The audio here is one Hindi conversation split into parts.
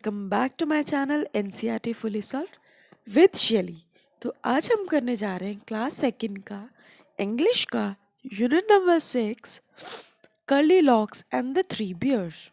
Welcome back to my channel NCERT fully solved with Shelly. तो आज हम करने जा रहे हैं क्लास सेकंड का इंग्लिश का unit number 6 curly locks and the three bears.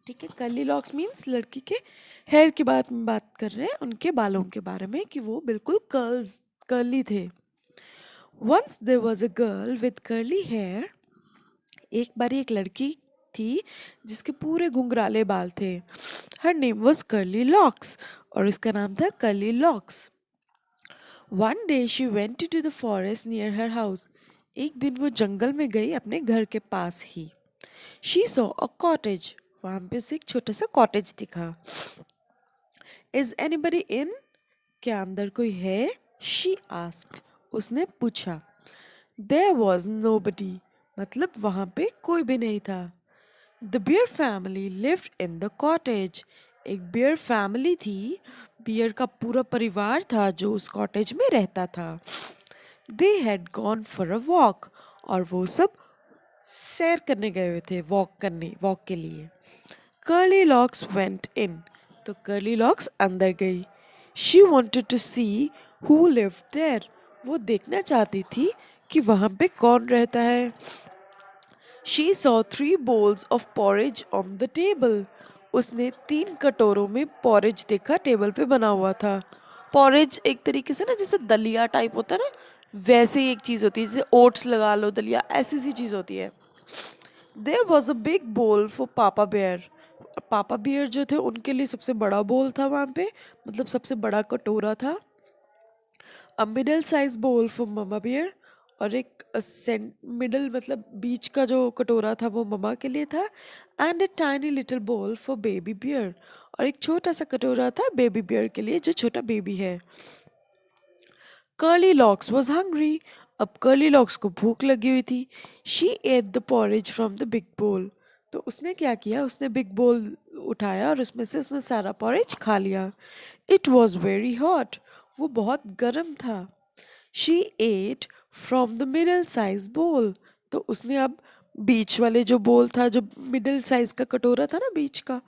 ठीक है, कर्ली लॉक्स मीन्स लड़की के हेयर की बात कर रहे हैं, उनके बालों के बारे में कि वो बिल्कुल कर्ली थे। Once there was a girl with curly hair. एक बारी एक लड़की थी जिसके पूरे घुंघराले बाल थे। Her name was Curly Locks और इसका नाम था Curly Locks. One day she went to the forest near her house. एक दिन वो जंगल में गई अपने घर के पास ही। She saw a cottage. वहां पे उसे एक छोटा सा कॉटेज दिखा। Is anybody in? क्या अंदर कोई है? She asked. उसने पूछा। There was nobody. मतलब वहां पे कोई भी नहीं था। The Bear family lived in the cottage. एक बियर फैमिली थी, बियर का पूरा परिवार था जो उस कॉटेज में रहता था। They had gone for a walk और वो सब सैर करने गए हुए थे, वॉक के लिए। Curly Locks went in. तो Curly Locks अंदर गई। She wanted to see who lived there. वो देखना चाहती थी कि वहां पे कौन रहता है। She saw 3 bowls of porridge on the table. उसने 3 कटोरों में पॉरेज देखा, टेबल पे बना हुआ था। पॉरेज एक तरीके से ना जैसे दलिया टाइप होता है ना, वैसे ही एक चीज होती है, जैसे ओट्स लगा लो, दलिया ऐसी सी चीज होती है। There was a big bowl for पापा बेयर। पापा बियर जो थे उनके लिए सबसे बड़ा बोल था वहां पे, मतलब सबसे बड़ा कटोरा था। अ मिडल साइज बोल फॉर ममा बियर और एक मिडल मतलब बीच का जो कटोरा था वो ममा के लिए था। एंड अ टाइनी लिटिल बोल फॉर बेबी बियर और एक छोटा सा कटोरा था बेबी बियर के लिए जो छोटा बेबी है। Curly locks was hungry. अब कर्ली लॉक्स को भूख लगी हुई थी। She at the porridge from the big बोल। तो उसने क्या किया, उसने बिग बोल उठाया और उसमें से उसने सारा पॉरेज खा लिया। It was very hot. वो बहुत गर्म था। She ate from the middle size bowl. तो उसने अब बीच वाले जो बोल था, जो मिडल साइज का कटोरा था ना बीच का,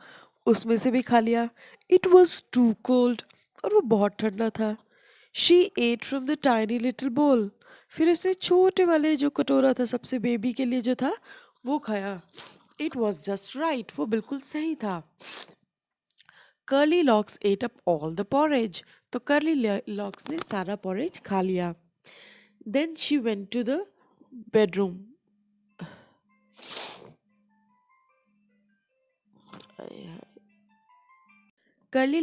उसमें से भी खा लिया। It was too cold. और वो बहुत ठंडा था। She ate from the tiny little bowl. फिर उसने छोटे वाले जो कटोरा था सबसे बेबी के लिए जो था वो खाया। It was just right. वो बिल्कुल सही था। Curly Locks ate up all the porridge. तो कर्ली लॉक्स ने सारा पॉरेज खा लिया। Then she went to the bedroom. Curly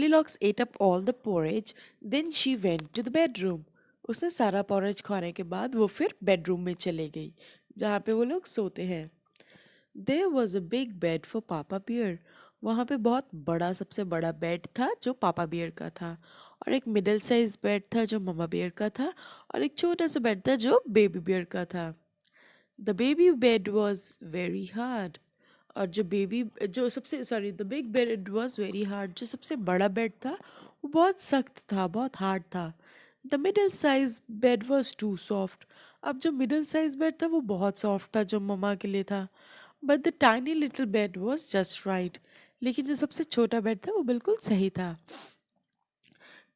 Locks ate up all the porridge. Then she went to the bedroom. उसने सारा पॉरेज खाने के बाद वो फिर बेडरूम में चले गई जहाँ पे वो लोग सोते हैं। There was a big bed for Papa Bear. वहाँ पे बहुत बड़ा, सबसे बड़ा बेड था जो पापा बियर का था, और एक मिडिल साइज बेड था जो ममा बियर का था, और एक छोटा सा बेड था जो बेबी बियर का था। The baby bed was very hard. और the big bed was very hard. जो सबसे बड़ा बेड था वो बहुत सख्त था, बहुत हार्ड था। The middle size bed was too soft. अब जो मिडिल साइज बेड था वो बहुत सॉफ्ट था जो ममा के लिए था। But the tiny little bed was just right. लेकिन जो सबसे छोटा बेड था वो बिल्कुल सही था।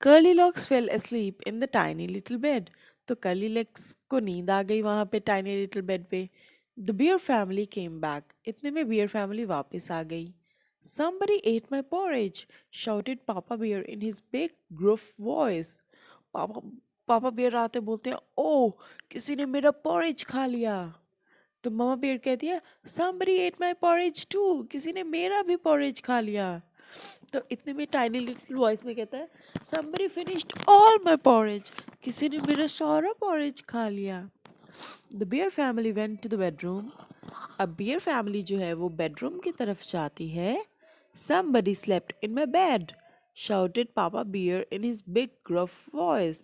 Curly locks fail asleep in the tiny little bed. तो कर्ली लॉक्स को नींद आ गई वहां पे टाइनी लिटिल बेड पे। The beer family came back. इतने में बियर फैमिली वापस आ गई। Somebody ate my porridge, shouted Papa Bear in his big gruff voice. पापा पापा बियर आते बोलते हैं, ओह किसी ने मेरा पॉरेज खा लिया। तो ममा बियर कहती है, Somebody ate my porridge too. किसी ने मेरा भी पॉरेज खा लिया। तो इतने में टाइनी लिटिल वॉइस में कहता है, Somebody finished all my porridge. किसी ने मेरा सारा पॉरेज खा लिया। The bear family went to the bedroom. अब बियर फैमिली जो है वो बेडरूम की तरफ जाती है। Somebody slept in my bed, shouted Papa Bear in his big gruff voice.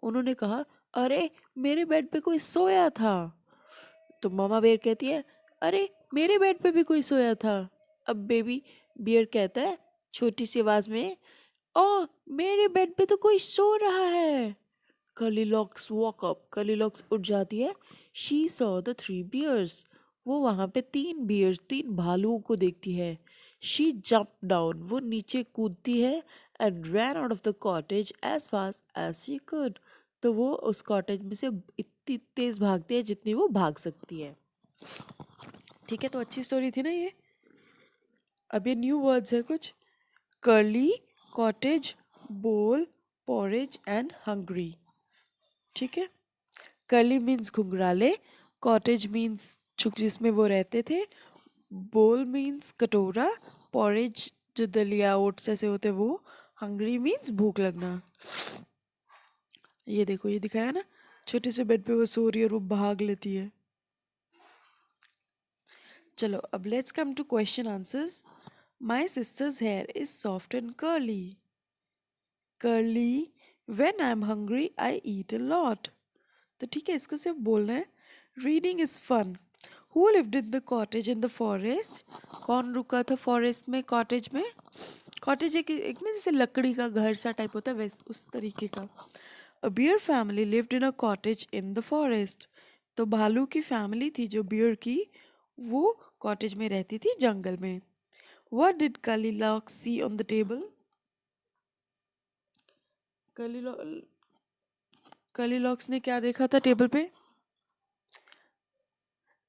उन्होंने कहा, अरे मेरे बेड पे कोई सोया था। तो मामा बेयर कहती है, अरे मेरे बेड पे भी कोई सोया था। अब बेबी बियर कहता है छोटी सी आवाज में, ओ मेरे बेड पे तो कोई सो रहा है। Curly locks woke up. Curly locks उठ जाती है। She saw the 3 bears. वो वहां पे 3 बियर्स, 3 भालुओं को देखती है। शी जंप डाउन, वो नीचे कूदती है, and ran out of the cottage as fast as she could, तो वो उस कॉटेज में से इतनी तेज भागती है जितनी वो भाग सकती है। ठीक है, तो अच्छी स्टोरी थी ना ये। अब ये न्यू वर्ड्स है कुछ। कर्ली, कॉटेज, बोल, पॉरेज एंड हंग्री। ठीक है, कर्ली मीन्स घुंघराले, कॉटेज मीन्स जिसमें वो रहते थे, बोल मीन्स कटोरा, पॉरेज जो दलिया ओट्स ऐसे होते वो, हंग्री मीन्स भूख लगना। ये देखो, ये दिखाया ना, छोटे से बेड पे वो सो रही है और वो भाग लेती है। चलो अब let's come to question answers. My sister's hair is soft and curly. Curly, when I am hungry I eat a lot. तो ठीक है, इसको सिर्फ बोलना है। Reading is fun. Who lived in the cottage in the forest. कौन रुका था फॉरेस्ट में, कॉटेज में। कॉटेज एक ना जैसे लकड़ी का घर सा टाइप होता है, वैसे उस तरीके का। A bear family lived in a cottage in the forest. तो भालू की फैमिली थी जो बियर की, वो कॉटेज में रहती थी जंगल में। What did Goldilocks see on the table? Goldilocks ने क्या देखा था टेबल पे?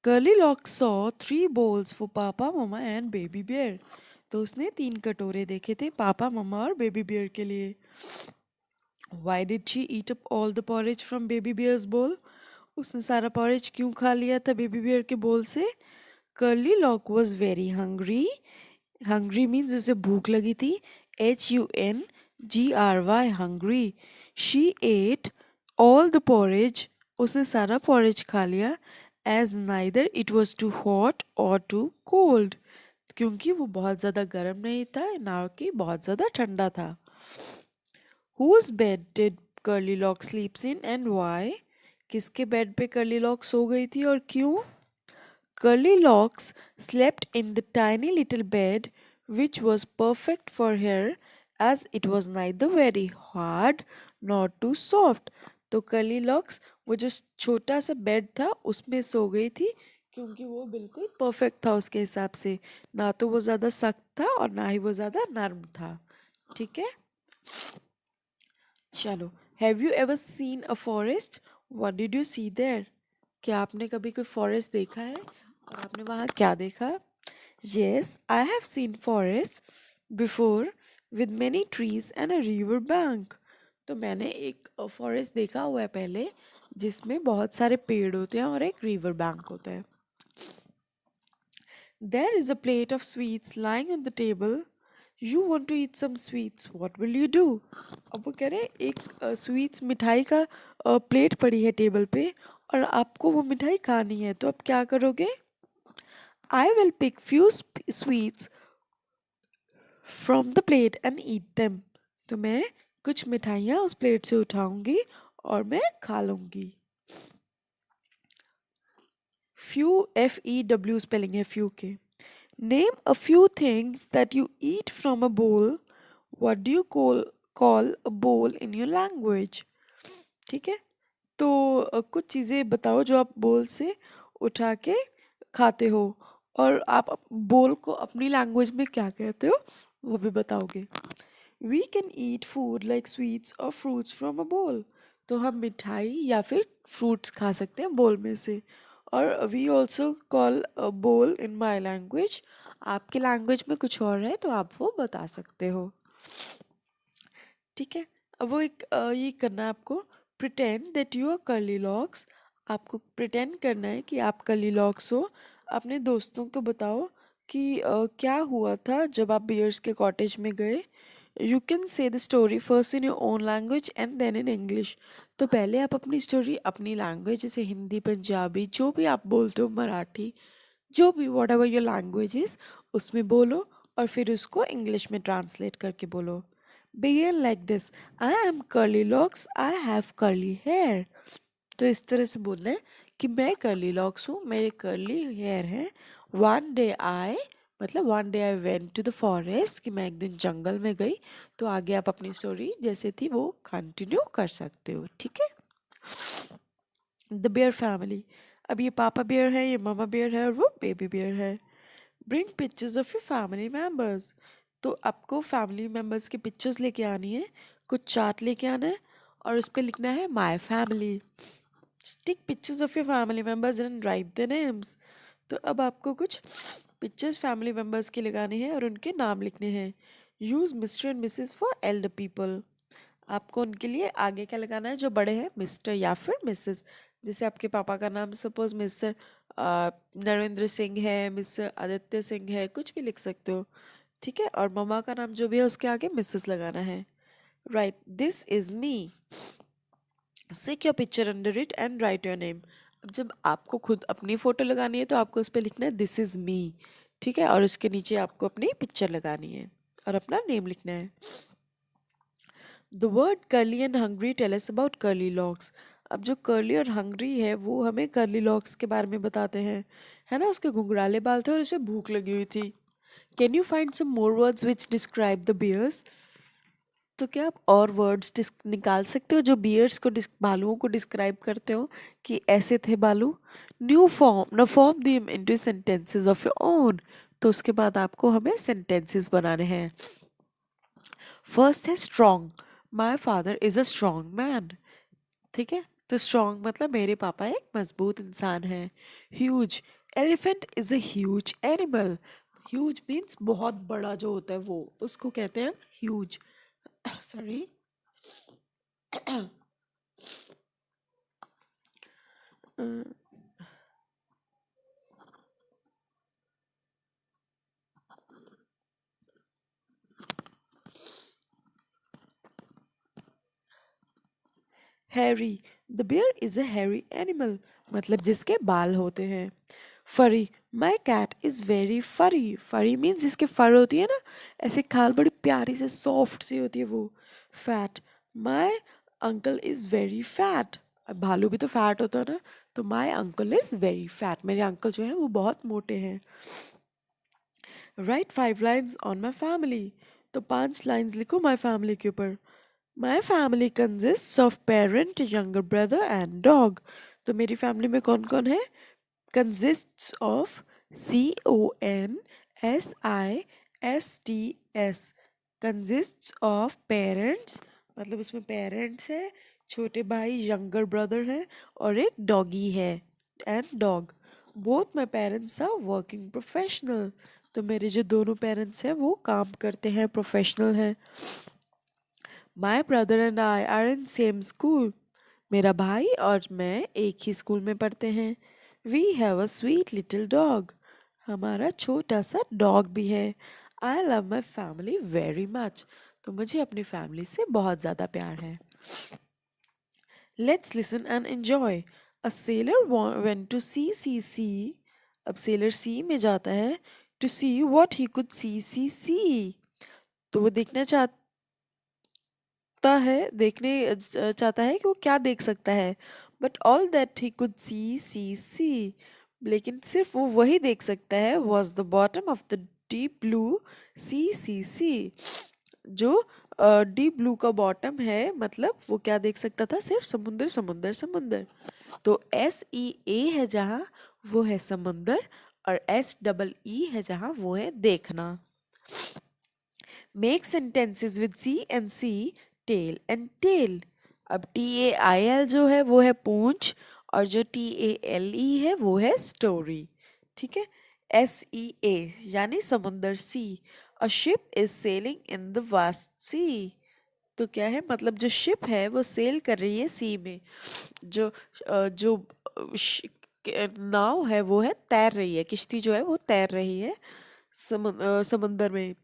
Goldilocks saw 3 bowls for पापा मम्मा एंड बेबी बियर। तो उसने 3 कटोरे देखे थे पापा मम्मा और बेबी बियर के लिए। Why did she eat up all the porridge from baby bear's bowl? उसने सारा पॉरेज क्यों खा लिया था बेबी बियर के बोल से? Goldilocks was very hungry. Hungry means उसे भूख लगी थी। HUNGRY, hungry. She ate all the porridge. उसने सारा porridge खा लिया। As neither it was too hot or too cold. क्योंकि वो बहुत ज़्यादा गर्म नहीं था ना कि बहुत ज़्यादा ठंडा था। Whose bed did Goldilocks sleeps in and why? किसके बेड पे Goldilocks सो गई थी और क्यों? Goldilocks slept in the tiny little bed which was perfect for her as it was neither very hard nor too soft. तो Goldilocks वो जो छोटा सा बेड था उसमें सो गई थी क्योंकि वो बिल्कुल परफेक्ट था उसके हिसाब से, ना तो वो ज़्यादा सख्त था और ना ही वो ज़्यादा नर्म था। ठीक है, चलो। Have you ever seen a forest? What did you see there? क्या आपने कभी कोई फॉरेस्ट देखा है और आपने वहाँ क्या देखा? Yes, I have seen forests before with many trees and a river bank. तो मैंने एक फॉरेस्ट देखा हुआ है पहले जिसमें बहुत सारे पेड़ होते हैं और एक रिवर बैंक होता है। There is a plate of sweets lying on the table. You want to eat some sweets. What will you do? अब वो कह रहे हैं एक स्वीट्स मिठाई का प्लेट पड़ी है टेबल पे और आपको वो मिठाई खानी है, तो आप क्या करोगे? I will pick few sweets from the plate and eat them. तो मैं कुछ मिठाइयाँ उस प्लेट से उठाऊंगी और मैं खा लूंगी। Few, FEW स्पेलिंग है few के। Name a few things that you eat from a bowl. What do you call a bowl in your language? ठीक है, तो कुछ चीज़ें बताओ जो आप बोल से उठा के खाते हो और आप बोल को अपनी लैंग्वेज में क्या कहते हो वो भी बताओगे। We can eat food like sweets or fruits from a bowl. तो हम मिठाई या फिर फ्रूट्स खा सकते हैं बोल में से। और we also call a bowl in my language. आपके लैंग्वेज में कुछ और है तो आप वो बता सकते हो। ठीक है, अब वो एक ये करना है आपको। Pretend that you are curly locks. आपको pretend करना है कि आप curly locks हो। अपने दोस्तों को बताओ कि क्या हुआ था जब आप बियर्स के कॉटेज में गए। You can say the story first in your own language and then in English. तो पहले आप अपनी स्टोरी अपनी लैंग्वेज जैसे हिंदी, पंजाबी, जो भी आप बोलते हो, मराठी, जो भी what ever your language is उसमें बोलो और फिर उसको इंग्लिश में ट्रांसलेट करके बोलो। Begin like this, I am curly locks, I have curly hair. तो इस तरह से बोलना है कि मैं कर्ली लॉक्स हूँ, मेरे कर्ली हेयर है। वन डे आई, मतलब one day I went to the forest, कि मैं एक दिन जंगल में गई। तो आगे आप अपनी स्टोरी जैसे थी वो कंटिन्यू कर सकते हो। ठीक है, द बियर फैमिली। अब ये पापा बियर है, ये मामा बियर है और वो बेबी बियर है। Bring pictures of your family members. तो आपको फैमिली मेंबर्स की पिक्चर्स लेके आनी है, कुछ चार्ट लेके आना है और उस पे लिखना है my family. Stick pictures of your family members and write their names. तो अब आपको कुछ पिक्चर्स फैमिली मेंबर्स की लगानी है और उनके नाम लिखने हैं. Use mister and Mrs for Elder people. आपको उनके लिए आगे क्या लगाना है, जो बड़े हैं, मिस्टर या फिर मिसेस. जैसे आपके पापा का नाम सपोज मिस्टर नरेंद्र सिंह है, मिस्टर आदित्य सिंह है, कुछ भी लिख सकते हो. ठीक है. और मम्मा का नाम जो भी है उसके आगे मिसेस लगाना है. Right, this is me. Stick your picture under it and write your name. अब जब आपको खुद अपनी फोटो लगानी है तो आपको उस पर लिखना है दिस इज मी. ठीक है. और उसके नीचे आपको अपनी पिक्चर लगानी है और अपना नेम लिखना है. The word curly and hungry tell us about curly locks. अब जो कर्ली और हंग्री है वो हमें कर्ली लॉक्स के बारे में बताते हैं. है ना, उसके घुंघराले बाल थे और उसे भूख लगी हुई थी. Can you find some more words which describe the bears. तो क्या आप और वर्ड्स निकाल सकते हो जो बियर्स को बालुओं को डिस्क्राइब करते हो कि ऐसे थे बालू. New form them into sentences of your own. तो उसके बाद आपको हमें सेंटेंसेस बनाने हैं. फर्स्ट है strong. My father is a strong man. ठीक है. तो स्ट्रॉन्ग मतलब मेरे पापा एक मजबूत इंसान है. Huge. Elephant is a huge animal. Huge means बहुत बड़ा जो होता है वो, उसको कहते हैं huge. Sorry. Hairy. The bear is a hairy animal, मतलब जिसके बाल होते हैं. फरी. माई कैट इज वेरी फरी. फरी मीन्स जिसके फर होती है ना, ऐसे खाल बड़ी प्यारी से सॉफ्ट सी होती है वो. Fat. My uncle is very fat. अब भालू भी तो फैट होता है ना, तो my uncle is very fat. मेरे अंकल जो है वो बहुत मोटे हैं. Right 5 lines on my family. तो 5 लाइन्स लिखो माई फैमिली के ऊपर. My family consists of parent, younger brother and dog. तो मेरी फैमिली में कौन कौन है. Consists of, CONSISTS. Consists of parents, मतलब उसमें पेरेंट्स है, छोटे भाई यंगर ब्रदर है और एक डॉगी है. And dog. Both my parents are working professional. तो मेरे जो दोनों पेरेंट्स हैं वो काम करते हैं, प्रोफेशनल हैं. My brother and I are in same school. मेरा भाई और मैं एक ही स्कूल में पढ़ते हैं. We have a sweet little dog. हमारा छोटा सा डॉग भी है. I love my family very much. तो मुझे अपनी फैमिली से बहुत ज़्यादा प्यार है. Let's listen and enjoy. A sailor went to sea. अब sailor sea में जाता है to see what he could see. तो वो चाहता है कि वो क्या देख सकता है. But all that he could see. लेकिन सिर्फ वो वही देख सकता है was the bottom of the deep blue sea. जो डीप ब्लू का बॉटम है, मतलब वो क्या देख सकता था, सिर्फ समुंदर. तो SEA है जहाँ, वो है समुंदर. और SEE है जहाँ, वो है देखना. Make sentences with see and sea, tail and tale. अब TAIL जो है वो है पूंछ और जो TALE है वो है स्टोरी. ठीक है. SEA यानी समुंदर. Sea. A ship is sailing in the vast sea. तो क्या है, मतलब जो शिप है वो सेल कर रही है सी में. जो नाव है वो है तैर रही है, किश्ती जो है वो तैर रही है समुंदर में.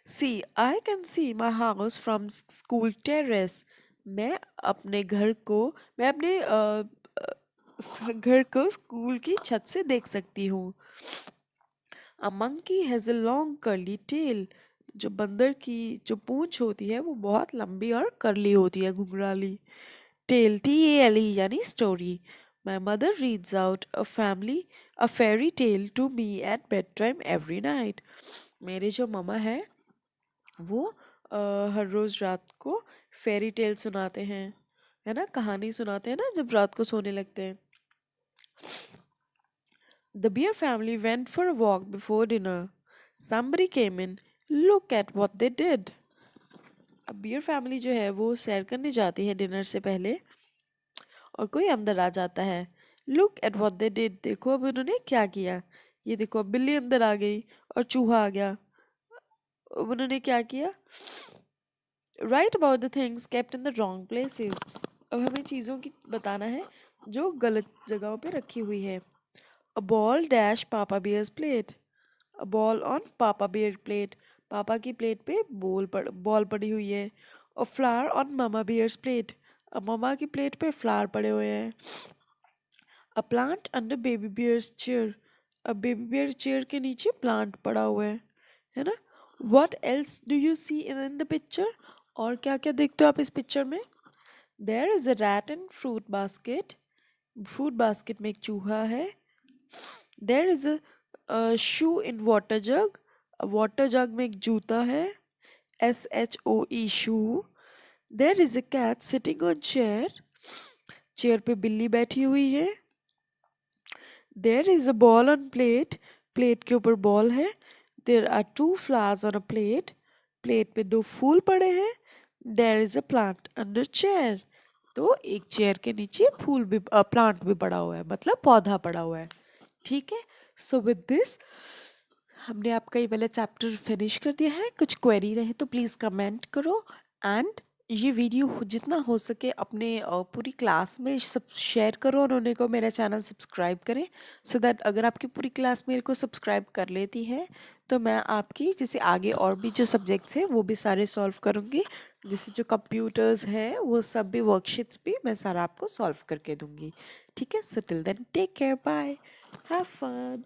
See, I can see my house from school terrace. मैं अपने घर को मैं अपने घर को स्कूल की छत से देख सकती हूँ. A monkey has a long curly tail. जो बंदर की जो पूंछ होती है वो बहुत लंबी और करली होती है, घुंघराली. Tale, TALE यानी story. My mother reads out a fairy tale to me at bedtime every night. मेरे जो मम्मा है वो हर रोज रात को फेरी टेल सुनाते हैं, है ना, कहानी सुनाते हैं ना जब रात को सोने लगते हैं. The beer family went for a walk before dinner. Somebody came in. Look at what they did. अब बियर फैमिली जो है वो सैर करने जाती है डिनर से पहले और कोई अंदर आ जाता है. Look at what they did. देखो अब उन्होंने क्या किया. ये देखो अब बिल्ली अंदर आ गई और चूहा आ गया. अब उन्होंने क्या किया. Right about the things kept in the wrong places. अब हमें चीज़ों की बताना है जो गलत जगहों पे रखी हुई है. A ball dash papa bears plate. A ball on papa bear plate. पापा की प्लेट पे बॉल पड़ी हुई है. और flower on mama bears plate. अब ममा की प्लेट पे फ्लावर पड़े हुए हैं. A plant under baby bears chair. अब बेबी बियर चेयर के नीचे प्लांट पड़ा हुआ है ना. What else do you see in the picture. और क्या क्या देखते हो आप इस पिक्चर में. There is a rat in fruit basket. Fruit basket में एक चूहा है. There is a shoe in water jug. Water jug में एक जूता है. SHOE shoe. There is a cat sitting on chair. Chair पे बिल्ली बैठी हुई है. There is a ball on plate. Plate के ऊपर बॉल है. There are 2 flowers on a plate. Plate पे 2 फूल पड़े हैं. There is a plant under chair. तो एक चेयर के नीचे फूल भी प्लांट भी पड़ा हुआ है मतलब पौधा पड़ा हुआ है. ठीक है. सो विद दिस हमने आपका ये वाला चैप्टर फिनिश कर दिया है. कुछ क्वेरी रहे तो प्लीज़ कमेंट करो. एंड ये वीडियो जितना हो सके अपने पूरी क्लास में सब शेयर करो और उन्हें को मेरा चैनल सब्सक्राइब करें. सो दैट अगर आपकी पूरी क्लास मेरे को सब्सक्राइब कर लेती है तो मैं आपकी जैसे आगे और भी जो सब्जेक्ट्स हैं वो भी सारे सॉल्व करूँगी. जैसे जो कंप्यूटर्स है वो सब भी वर्कशीट्स भी मैं सारा आपको सॉल्व करके दूंगी. ठीक है. So till then take care. Bye. Have fun.